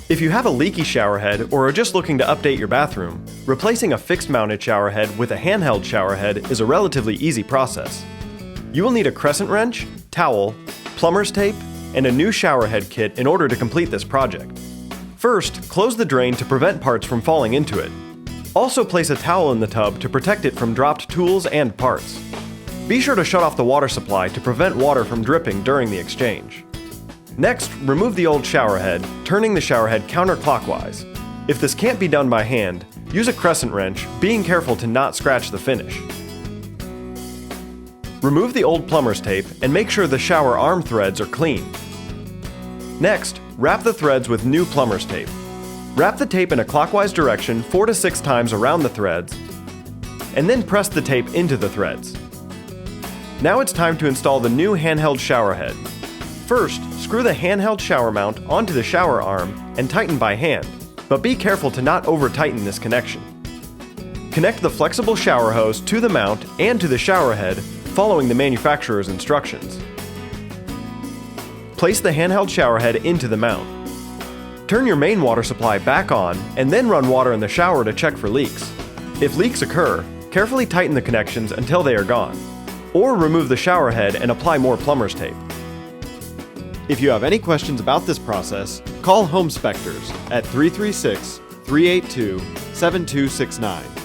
If you have a leaky shower head or are just looking to update your bathroom, replacing a fixed-mounted shower head with a handheld shower head is a relatively easy process. You will need a crescent wrench, towel, plumber's tape, and a new shower head kit in order to complete this project. First, close the drain to prevent parts from falling into it. Also place a towel in the tub to protect it from dropped tools and parts. Be sure to shut off the water supply to prevent water from dripping during the exchange. Next, remove the old shower head, turning the shower head counterclockwise. If this can't be done by hand, use a crescent wrench, being careful to not scratch the finish. Remove the old plumber's tape and make sure the shower arm threads are clean. Next, wrap the threads with new plumber's tape. Wrap the tape in a clockwise direction 4 to 6 times around the threads, and then press the tape into the threads. Now it's time to install the new handheld shower head. First, screw the handheld shower mount onto the shower arm and tighten by hand, but be careful to not over-tighten this connection. Connect the flexible shower hose to the mount and to the shower head, following the manufacturer's instructions. Place the handheld shower head into the mount. Turn your main water supply back on and then run water in the shower to check for leaks. If leaks occur, carefully tighten the connections until they are gone, or remove the shower head and apply more plumber's tape. If you have any questions about this process, call Home Spectors at 336-382-7269.